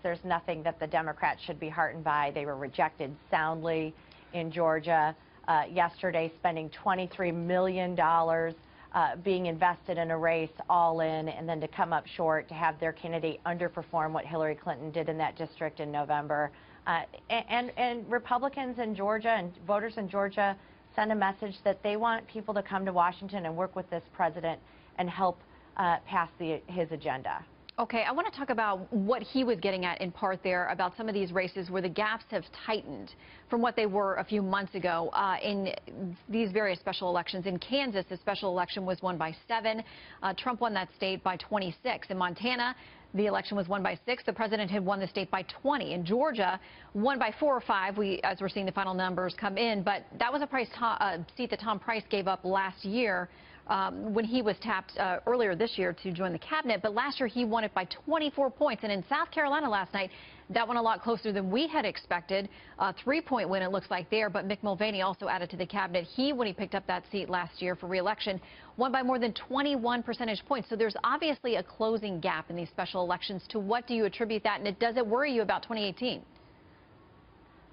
There's nothing that the Democrats should be heartened by. They were rejected soundly in Georgia yesterday, spending $23 million being invested in a race all in, and then to come up short, to have their candidate underperform what Hillary Clinton did in that district in November. And Republicans in Georgia and voters in Georgia send a message that they want people to come to Washington and work with this president and help pass his agenda. Okay, I want to talk about what he was getting at in part there about some of these races where the gaps have tightened from what they were a few months ago in these various special elections. In Kansas, the special election was won by 7. Trump won that state by 26. In Montana, the election was won by 6. The president had won the state by 20. In Georgia, won by 4 or 5, as we're seeing the final numbers come in. But that was a seat that Tom Price gave up last year when he was tapped earlier this year to join the cabinet. But last year, he won it by 24 points. And in South Carolina last night, that went a lot closer than we had expected. A 3-point win, it looks like there. But Mick Mulvaney also added to the cabinet. When he picked up that seat last year for re-election, won by more than 21 percentage points. So there's obviously a closing gap in these special elections. To what do you attribute that? And does it worry you about 2018?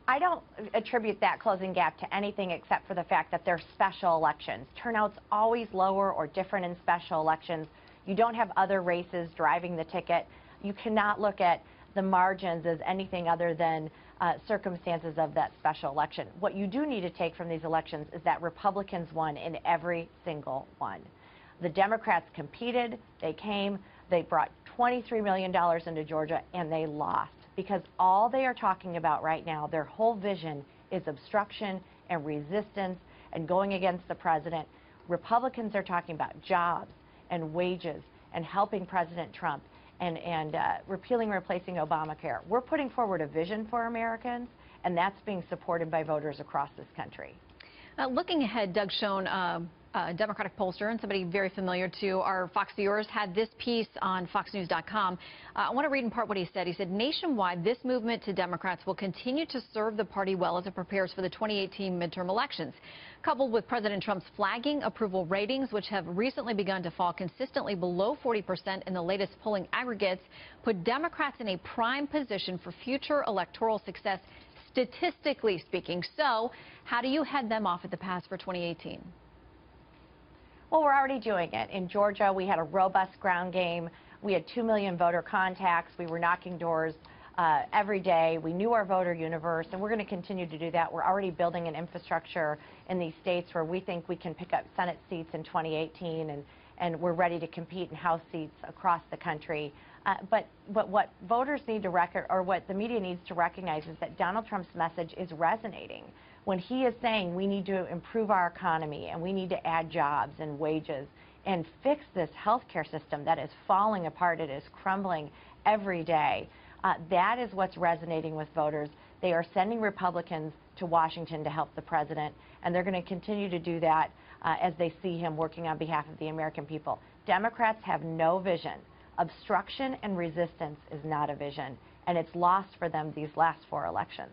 I don't attribute that closing gap to anything except for the fact that they're special elections. Turnout's always lower or different in special elections. You don't have other races driving the ticket. You cannot look at the margins as anything other than circumstances of that special election. What you do need to take from these elections is that Republicans won in every single one. The Democrats competed, they came, they brought $23 million into Georgia, and they lost. Because all they are talking about right now, their whole vision is obstruction and resistance and going against the president. Republicans are talking about jobs and wages and helping President Trump and repealing and replacing Obamacare. We're putting forward a vision for Americans, and that's being supported by voters across this country. Looking ahead, Doug Schoen, a Democratic pollster and somebody very familiar to our Fox viewers, had this piece on foxnews.com. I want to read in part what he said. He said, nationwide, this movement to Democrats will continue to serve the party well as it prepares for the 2018 midterm elections. Coupled with President Trump's flagging approval ratings, which have recently begun to fall consistently below 40% in the latest polling aggregates, put Democrats in a prime position for future electoral success, statistically speaking. So how do you head them off at the pass for 2018? Well, we're already doing it. In Georgia, we had a robust ground game. We had 2 million voter contacts. We were knocking doors every day. We knew our voter universe, and we're going to continue to do that. We're already building an infrastructure in these states where we think we can pick up Senate seats in 2018, and we're ready to compete in House seats across the country. But what voters need to what the media needs to recognize is that Donald Trump's message is resonating. When he is saying we need to improve our economy and we need to add jobs and wages and fix this health care system that is falling apart, it is crumbling every day, that is what's resonating with voters. They are sending Republicans to Washington to help the president, and they're going to continue to do that as they see him working on behalf of the American people. Democrats have no vision. Obstruction and resistance is not a vision, and it's lost for them these last 4 elections.